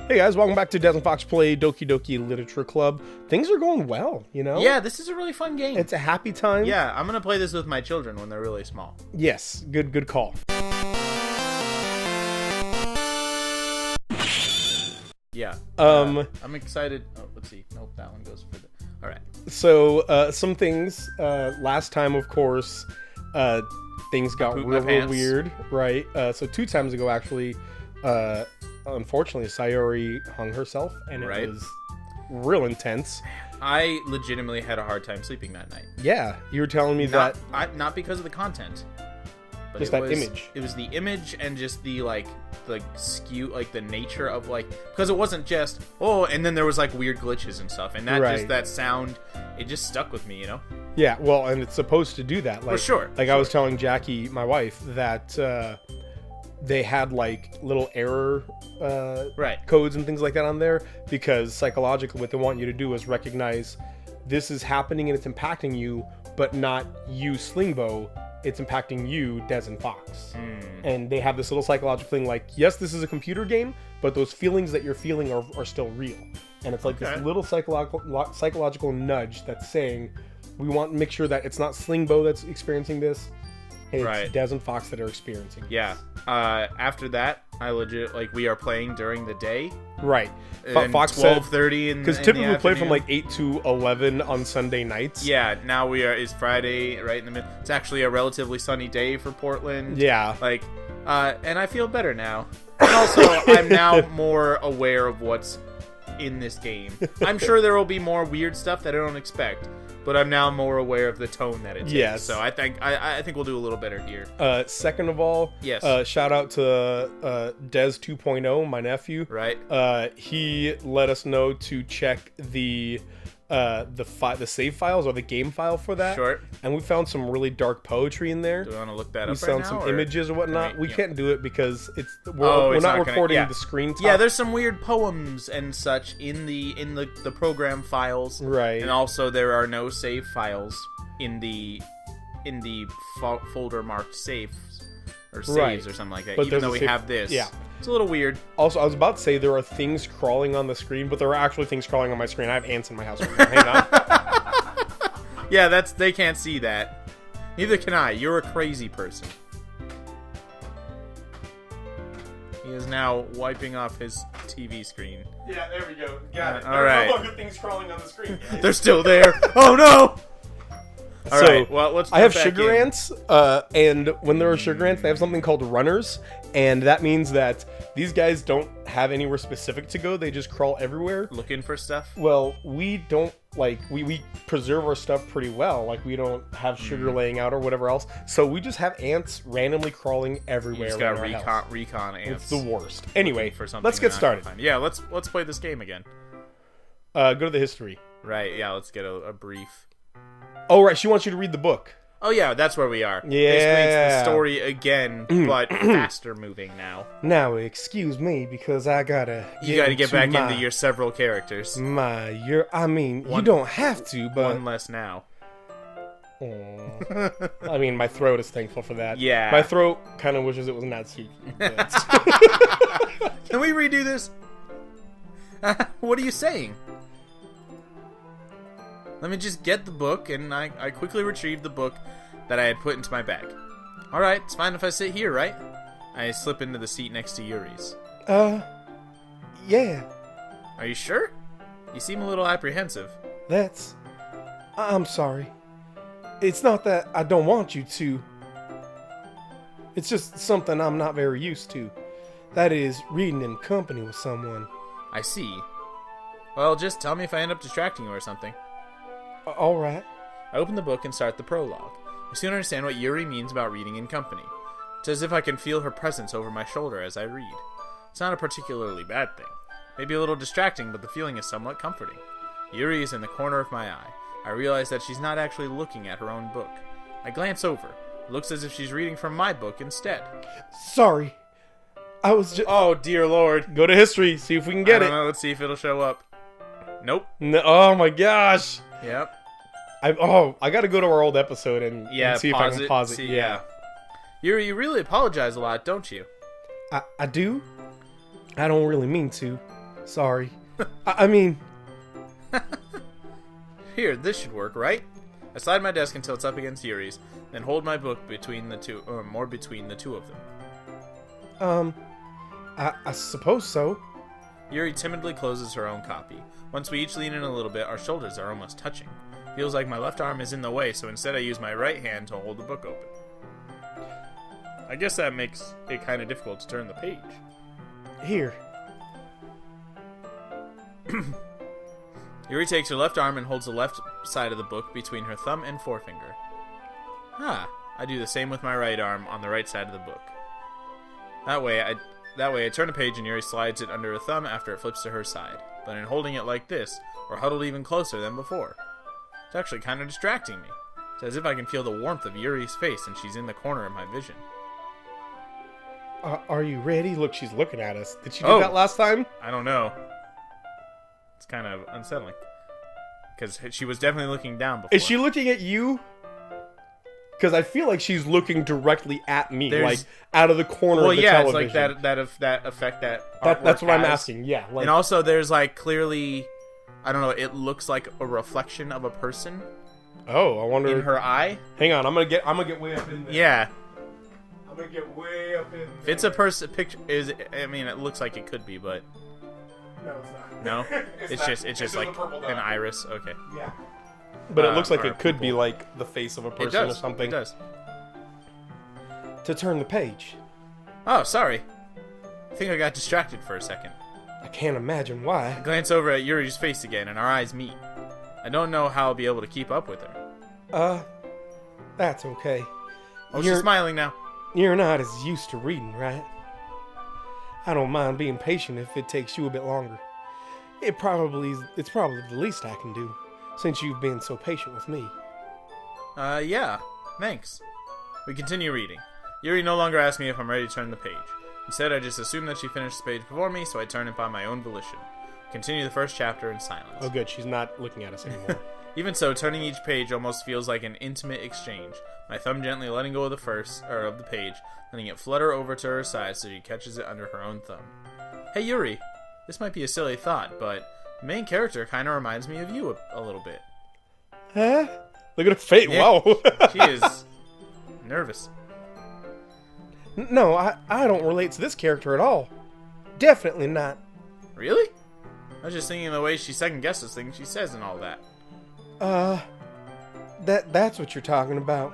Hey guys, welcome back to dezandfoxplay Doki Literature Club. Things are going well, you know? Yeah, this is a really fun game. It's a happy time. Yeah, I'm gonna play this with my children when they're really small. Yes, good call. Yeah. I'm excited. Oh, let's see. Nope, that one goes for the... Alright. So, some things. Last time, of course, things got real weird, right? So 2 times ago, actually, unfortunately, Sayori hung herself, and it was real intense. I legitimately had a hard time sleeping that night. Yeah, you were telling me not because of the content, but just that image. It was the image and just the skew, the nature of because it wasn't just and then there was weird glitches and stuff, and that just that sound, it just stuck with me, you know. Yeah, well, and it's supposed to do that. For sure. I was telling Jackie, my wife, that they had little error codes and things like that on there, because psychologically what they want you to do is recognize this is happening and it's impacting you, but not you, Slingbow. It's impacting you, Dez and Fox. And they have this little psychological thing yes, this is a computer game, but those feelings that you're feeling are still real. And it's this little psychological nudge that's saying, we want to make sure that it's not Slingbow that's experiencing this. It's Dez and Fox that are experiencing this. Yeah. After that, I legit, we are playing during the day. Right. Fox 12:30 in because typically we play from 8 to 11 on Sunday nights. Yeah, now it's Friday, right in the middle. It's actually a relatively sunny day for Portland. Yeah. And I feel better now. And also, I'm now more aware of what's in this game. I'm sure there will be more weird stuff that I don't expect, but I'm now more aware of the tone that it's in. So I think we'll do a little better here. Second of all, yes. Shout out to Dez 2.0, my nephew. Right. He let us know to check the save files or the game file for that. Sure. And we found some really dark poetry in there. Do we want to look that up? We found some images or whatnot. We can't do it because we're it's not recording the screen top. Yeah, there's some weird poems and such in the program files. Right. And also there are no save files in the folder marked saves or saves or something like that. But even though we have this. Yeah. It's a little weird. Also, I was about to say there are things crawling on the screen, but there are actually things crawling on my screen. I have ants in my house right now. Hang on. Yeah, they can't see that. Neither can I. You're a crazy person. He is now wiping off his TV screen. Yeah, there we go. Got it. All right. There are no longer things crawling on the screen. They're still there. Oh no! All right. Well, let's. I have sugar ants, and when there are sugar ants, they have something called runners, and that means that these guys don't have anywhere specific to go. They just crawl everywhere, looking for stuff. Well, we don't we preserve our stuff pretty well. We don't have sugar laying out or whatever else, so we just have ants randomly crawling everywhere. You just got recon ants. It's the worst. Anyway, for something let's get started. Yeah, let's play this game again. Go to the history. Right. Yeah. Let's get a brief. Oh, right. She wants you to read the book. Oh, yeah. That's where we are. Yeah. Basically, it's the story again, but faster moving now. Now, excuse me, because I gotta... You gotta get back into your several characters. You don't have to, but... One less now. I mean, my throat is thankful for that. Yeah. My throat kind of wishes it was Natsuki. Can we redo this? What are you saying? Let me just get the book, and I quickly retrieved the book that I had put into my bag. Alright, it's fine if I sit here, right? I slip into the seat next to Yuri's. Yeah. Are you sure? You seem a little apprehensive. I'm sorry. It's not that I don't want you to. It's just something I'm not very used to. That is, reading in company with someone. I see. Well, just tell me if I end up distracting you or something. Alright. I open the book and start the prologue. I soon understand what Yuri means about reading in company. It's as if I can feel her presence over my shoulder as I read. It's not a particularly bad thing. Maybe a little distracting, but the feeling is somewhat comforting. Yuri is in the corner of my eye. I realize that she's not actually looking at her own book. I glance over. It looks as if she's reading from my book instead. Sorry. I was just... Oh, dear Lord. Go to history. See if we can get it. Let's see if it'll show up. Nope. No, oh my gosh. Yep. I gotta go to our old episode and see if I can pause it. Yeah. You really apologize a lot, don't you? I do. I don't really mean to. Sorry. I mean... Here, this should work, right? I slide my desk until it's up against Yuri's, then hold my book between the two, or more between the two of them. I suppose so. Yuri timidly closes her own copy. Once we each lean in a little bit, our shoulders are almost touching. Feels like my left arm is in the way, so instead I use my right hand to hold the book open. I guess that makes it kind of difficult to turn the page. Here. Yuri takes her left arm and holds the left side of the book between her thumb and forefinger. I do the same with my right arm on the right side of the book. That way I turn a page and Yuri slides it under her thumb after it flips to her side. But in holding it like this, we're huddled even closer than before. It's actually kind of distracting me. It's as if I can feel the warmth of Yuri's face and she's in the corner of my vision. Are you ready? Look, she's looking at us. Did she do that last time? I don't know. It's kind of unsettling. Because she was definitely looking down before. Is she looking at you? Because I feel like she's looking directly at me, like out of the corner of the television. Well, yeah, it's like that effect that's what I'm asking, yeah. Like, and also there's like clearly, I don't know, it looks like a reflection of a person. Oh, I wonder. In her eye? Hang on, I'm gonna get way up in there. Yeah. I'm gonna get way up in there. If it's a person picture, it looks like it could be, but... No, it's not. No? it's just like an iris? Okay. Yeah. But it looks like it could be like the face of a person or something. It does. To turn the page. Oh, sorry. I think I got distracted for a second. I can't imagine why. I glance over at Yuri's face again, and our eyes meet. I don't know how I'll be able to keep up with her. That's okay. Oh, she's smiling now. You're not as used to reading, right? I don't mind being patient if it takes you a bit longer. It's probably the least I can do, since you've been so patient with me. Yeah. Thanks. We continue reading. Yuri no longer asks me if I'm ready to turn the page. Instead, I just assume that she finished the page before me, so I turn it by my own volition. Continue the first chapter in silence. Oh good, she's not looking at us anymore. Even so, turning each page almost feels like an intimate exchange. My thumb gently letting go of the page, letting it flutter over to her side so she catches it under her own thumb. Hey Yuri, this might be a silly thought, but the main character kind of reminds me of you a little bit. Huh? Look at her face. Yeah, wow. She is nervous. No, I don't relate to this character at all. Definitely not. Really? I was just thinking the way she second guesses things she says and all that. That's what you're talking about.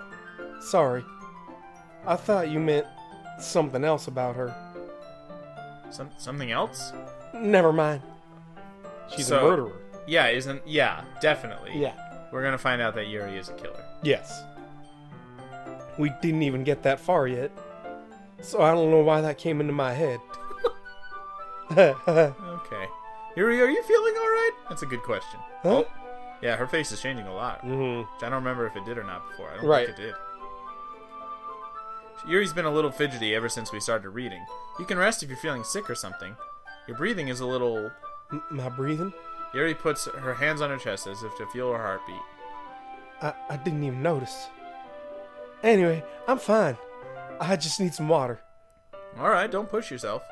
Sorry. I thought you meant something else about her. Something else? Never mind. She's a murderer. Yeah, definitely. Yeah. We're gonna find out that Yuri is a killer. Yes. We didn't even get that far yet. So I don't know why that came into my head. Okay. Yuri, are you feeling alright? That's a good question. Huh? Oh, yeah, her face is changing a lot. Mm-hmm. I don't remember if it did or not before. I don't think it did. Yuri's been a little fidgety ever since we started reading. You can rest if you're feeling sick or something. Your breathing is a little... My breathing? Yuri puts her hands on her chest as if to feel her heartbeat. I didn't even notice. Anyway, I'm fine. I just need some water. Alright, don't push yourself.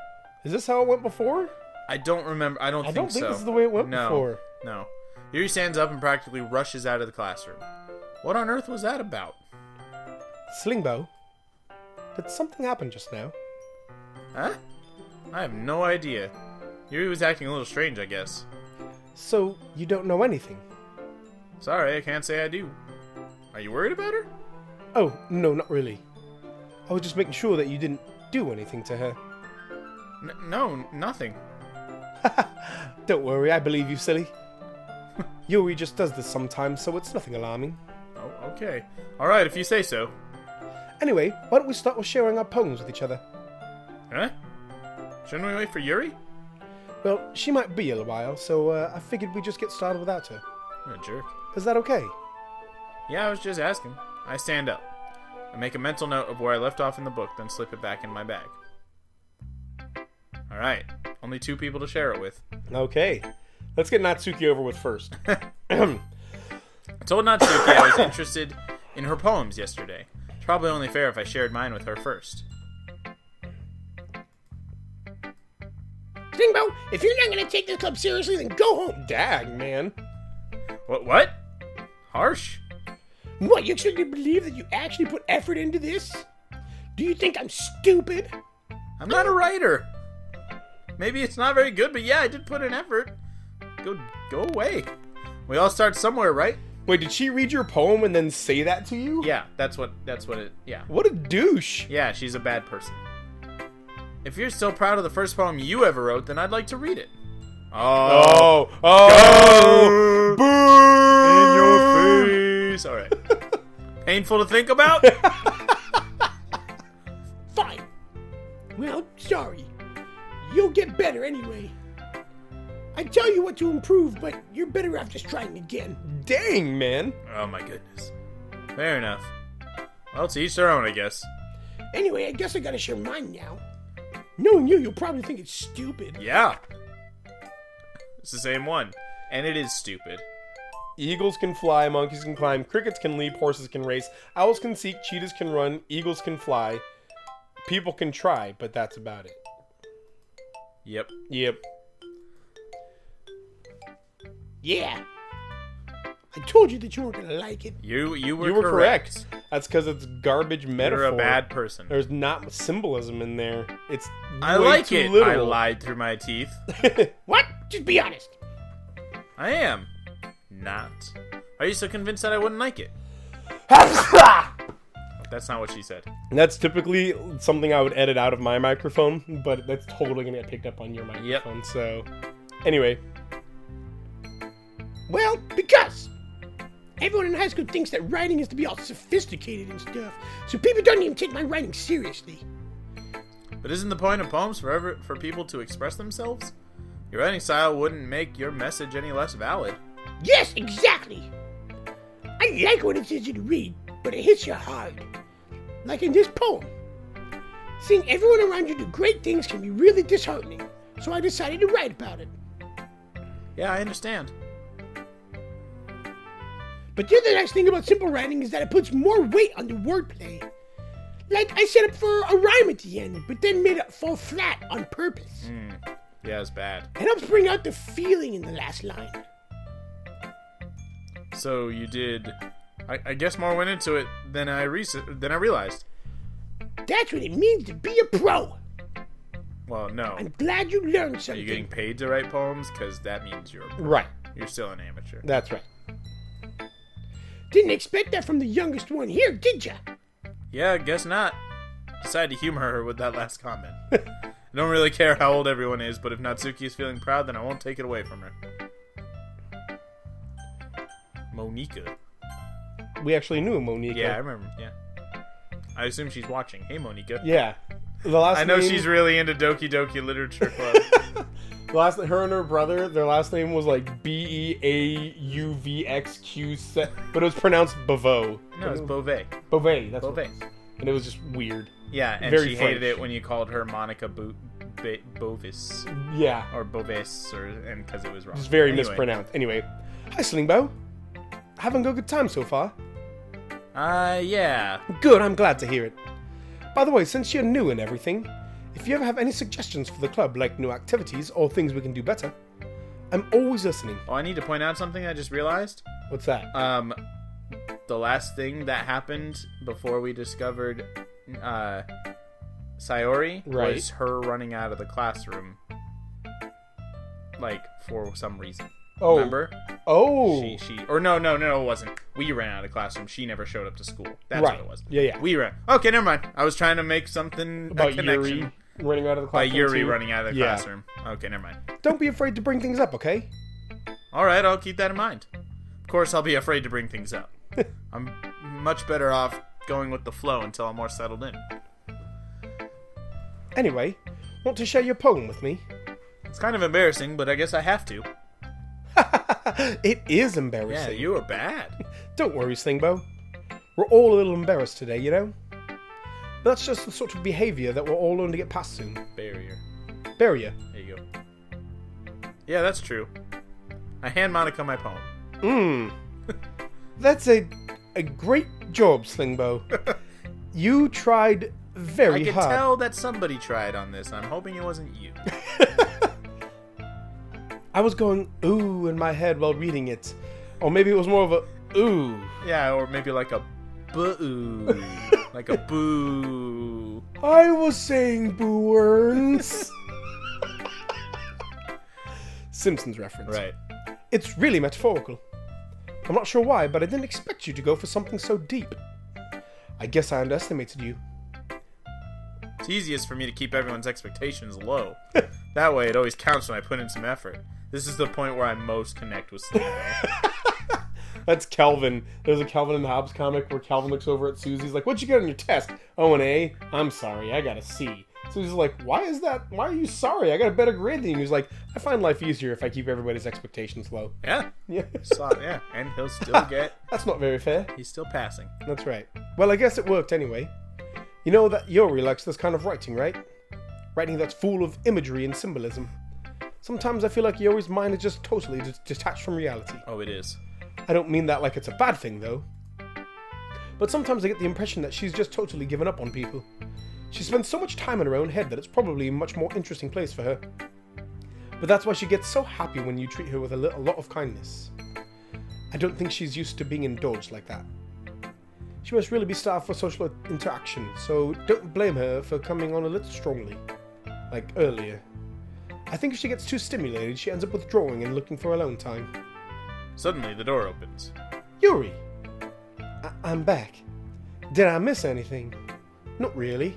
Is this how it went before? I don't remember. I don't think so. This is the way it went before. No. Yuri stands up and practically rushes out of the classroom. What on earth was that about? Slingbo, did something happen just now? Huh? I have no idea. Yuri was acting a little strange, I guess. So, you don't know anything? Sorry, I can't say I do. Are you worried about her? Oh, no, not really. I was just making sure that you didn't do anything to her. No, nothing. Don't worry, I believe you, silly. Yuri just does this sometimes, so it's nothing alarming. Oh, okay. Alright, if you say so. Anyway, why don't we start with sharing our poems with each other? Huh? Shouldn't we wait for Yuri? Well, she might be a little while, so I figured we'd just get started without her. You're a jerk. Is that okay? Yeah, I was just asking. I stand up. I make a mental note of where I left off in the book, then slip it back in my bag. Alright, only 2 people to share it with. Okay. Let's get Natsuki over with first. I told Natsuki I was interested in her poems yesterday. It's probably only fair if I shared mine with her first. Slingbo, if you're not going to take this club seriously, then go home. Dag, man. What? Harsh? What, you expect me to believe that you actually put effort into this? Do you think I'm stupid? I'm not a writer. Maybe it's not very good, but yeah, I did put in effort. Go away. We all start somewhere, right? Wait, did she read your poem and then say that to you? Yeah, that's what it, yeah. What a douche. Yeah, she's a bad person. If you're still proud of the first poem you ever wrote, then I'd like to read it. Oh! Boo! In your face! Alright. Painful to think about? Fine. Well, sorry. You'll get better anyway. I tell you what to improve, but you're better off just trying again. Dang, man. Oh my goodness. Fair enough. Well, to each their own, I guess. Anyway, I guess I gotta share mine now. Knowing you'll probably think it's stupid. Yeah. It's the same one. And it is stupid. Eagles can fly, monkeys can climb, crickets can leap, horses can race, owls can seek, cheetahs can run, eagles can fly. People can try, but that's about it. Yep. Yeah. I told you that you weren't gonna like it. You were correct. That's because it's garbage metaphor. You're a bad person. There's not symbolism in there. It's I way like too it. literal. I lied through my teeth. What? Just be honest. I am. Not. Are you so convinced that I wouldn't like it? That's not what she said. That's typically something I would edit out of my microphone, but that's totally going to get picked up on your microphone. Yep. So, anyway. Well, because everyone in high school thinks that writing is to be all sophisticated and stuff, so people don't even take my writing seriously. But isn't the point of poems for people to express themselves? Your writing style wouldn't make your message any less valid. Yes, exactly. I like when it's easy to read, but it hits you hard. Like in this poem. Seeing everyone around you do great things can be really disheartening, so I decided to write about it. Yeah, I understand. But the other nice thing about simple writing is that it puts more weight on the wordplay. Like, I set up for a rhyme at the end, but then made it fall flat on purpose. Yeah, it's bad. It helps bring out the feeling in the last line. So you did... I guess more went into it than I realized. That's what it means to be a pro. Well, no. I'm glad you learned Are something. you getting paid to write poems? Because that means you're a pro. Right. You're still an amateur. That's right. Didn't expect that from the youngest one here, did ya? Yeah, I guess not. Decided to humor her with that last comment. I don't really care how old everyone is, but if Natsuki is feeling proud, then I won't take it away from her. Monika. We actually knew Monika. Yeah, I remember. Yeah. I assume she's watching. Hey, Monika. Yeah. The last I know name, she's really into Doki Doki Literature Club. her and her brother, their last name was like Beauvxq, but it was pronounced Beauvais. No, it's Beauvais. Beauvais, that's Beauvais. what it was. And it was just weird. Yeah, and Very she French. hated it when you called her Monica Bovis. Yeah. Or Bovis, and because it was wrong. It's very Anyway. mispronounced. Anyway. Hi, Slingbo. Having a good time so far? Yeah. Good, I'm glad to hear it. By the way, since you're new and everything, if you ever have any suggestions for the club, like new activities or things we can do better, I'm always listening. Oh, I need to point out something I just realized. What's that? The last thing that happened before we discovered Sayori Right. was her running out of the classroom, like, for some reason. Oh. Remember? Oh. No, it wasn't. We ran out of the classroom. She never showed up to school. That's Right. what it was. Yeah. We ran. Okay, never mind. I was trying to make something About a connection. Yuri running out of the By classroom. Yuri too. running out of the Yeah. classroom. Okay, never mind. Don't be afraid to bring things up, okay? All right, I'll keep that in mind. Of course, I'll be afraid to bring things up. I'm much better off going with the flow until I'm more settled in. Anyway, want to share your poem with me? It's kind of embarrassing, but I guess I have to. It is Yeah, embarrassing. you were bad. Don't worry, Slingbo. We're all a little embarrassed today, you know? That's just the sort of behavior that we'll all learn to get past soon. Barrier. Barrier. There you go. Yeah, that's true. I hand Monica my poem. That's a great job, Slingbo. You tried very I can hard. tell that somebody tried on this. I'm hoping it wasn't you. I was going ooh in my head while reading it. Or maybe it was more of a ooh. Yeah, or maybe like a boo. Like a boo. I was saying boo worms. Simpsons reference. Right. It's really metaphorical. I'm not sure why, but I didn't expect you to go for something so deep. I guess I underestimated you. It's easiest for me to keep everyone's expectations low. That way it always counts when I put in some effort. This is the point where I most connect with Steve. That's Calvin. There's a Calvin and Hobbes comic where Calvin looks over at Susie. He's like, what'd you get on your test? Oh, an A? I'm sorry, I got a C. Susie's like, why is that? Why are you sorry? I got a better grade than you. He's like, I find life easier if I keep everybody's expectations low. Yeah. Yeah. Yeah. And he'll still get... That's not very fair. He's still passing. That's right. Well, I guess it worked anyway. You know that Yuri likes this kind of writing, right? Writing that's full of imagery and symbolism. Sometimes I feel like Yuri's mind is just totally detached from reality. Oh, it is. I don't mean that like it's a bad thing, though. But sometimes I get the impression that she's just totally given up on people. She spends so much time in her own head that it's probably a much more interesting place for her. But that's why she gets so happy when you treat her with a lot of kindness. I don't think she's used to being indulged like that. She must really be starved for social interaction, so don't blame her for coming on a little strongly. Like earlier. I think if she gets too stimulated, she ends up withdrawing and looking for alone time. Suddenly, the door opens. Yuri! I'm back. Did I miss anything? Not really.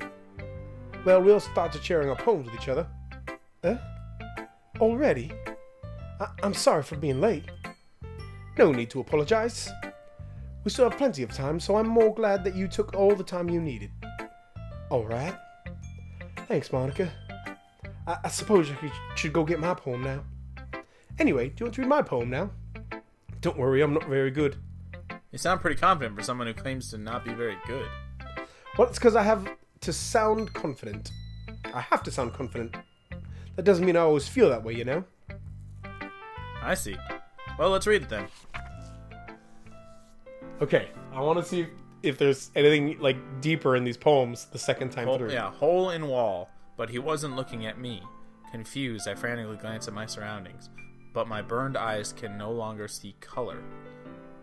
Well, we'll start to sharing our poems with each other. Already? I'm sorry for being late. No need to apologize. We still have plenty of time, so I'm more glad that you took all the time you needed. Alright. Thanks, Monica. I suppose I should go get my poem now. Anyway, do you want to read my poem now? Don't worry, I'm not very good. You sound pretty confident for someone who claims to not be very good. Well, it's because I have to sound confident. I have to sound confident. That doesn't mean I always feel that way, you know? I see. Well, let's read it then. Okay, I want to see if there's anything, like, deeper in these poems the second time through. Yeah, hole in wall, but he wasn't looking at me. Confused, I frantically glance at my surroundings, but my burned eyes can no longer see color.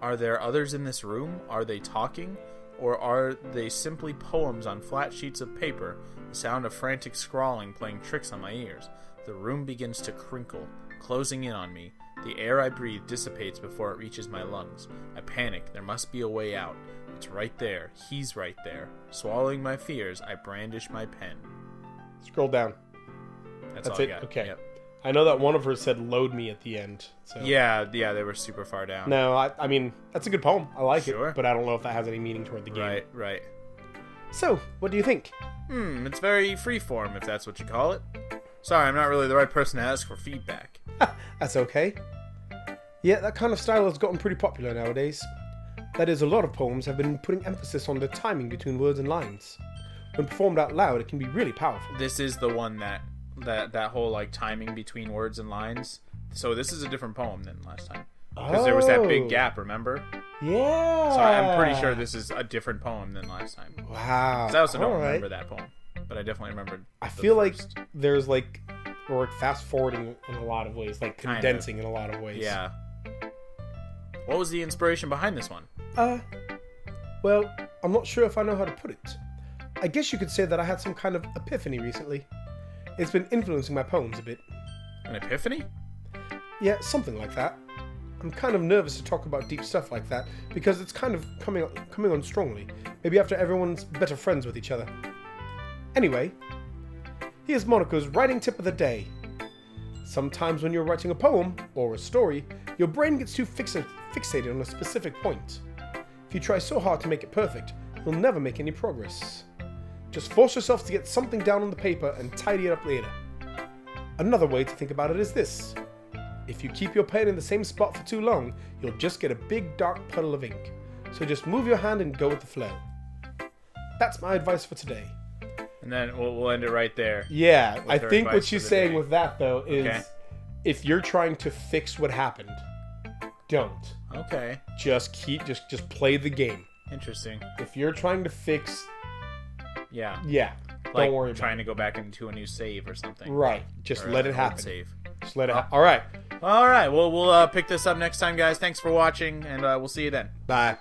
Are there others in this room? Are they talking? Or are they simply poems on flat sheets of paper, the sound of frantic scrawling playing tricks on my ears? The room begins to crinkle, closing in on me. The air I breathe dissipates before it reaches my lungs. I panic. There must be a way out. It's right there. He's right there. Swallowing my fears, I brandish my pen. Scroll down. That's all it? I got. Okay. Yep. I know that one of her said load me at the end. So. Yeah, they were super far down. No, I mean, that's a good poem. I like Sure. it, but I don't know if that has any meaning toward the game. Right. So, what do you think? It's very freeform, if that's what you call it. Sorry, I'm not really the right person to ask for feedback. That's okay. Yeah, that kind of style has gotten pretty popular nowadays. That is, a lot of poems have been putting emphasis on the timing between words and lines. When performed out loud, it can be really powerful. This is the one that whole, like, timing between words and lines. So this is a different poem than last time. Because there was that big gap, remember? Yeah. So I'm pretty sure this is a different poem than last time. Wow. Because I also don't remember that poem. But I definitely remembered I feel like there's, like, or fast forwarding in a lot of ways, like condensing in a lot of ways. Yeah. What was the inspiration behind this one? Well, I'm not sure if I know how to put it. I guess you could say that I had some kind of epiphany recently. It's been influencing my poems a bit. An epiphany? Yeah, something like that. I'm kind of nervous to talk about deep stuff like that because it's kind of coming on strongly. Maybe after everyone's better friends with each other. Anyway, here's Monica's writing tip of the day. Sometimes when you're writing a poem or a story, your brain gets too fixated on a specific point. If you try so hard to make it perfect, you'll never make any progress. Just force yourself to get something down on the paper and tidy it up later. Another way to think about it is this. If you keep your pen in the same spot for too long, you'll just get a big dark puddle of ink. So just move your hand and go with the flow. That's my advice for today. And then we'll end it right there. Yeah, I think what she's saying with that, though, is if you're trying to fix what happened, don't. Okay. Just play the game. Interesting. If you're trying to fix... Yeah. Like don't worry about trying to go back into a new save or something. Right. Just let it happen. Save. Just let it happen. All right. All right. Well, we'll pick this up next time, guys. Thanks for watching, and we'll see you then. Bye.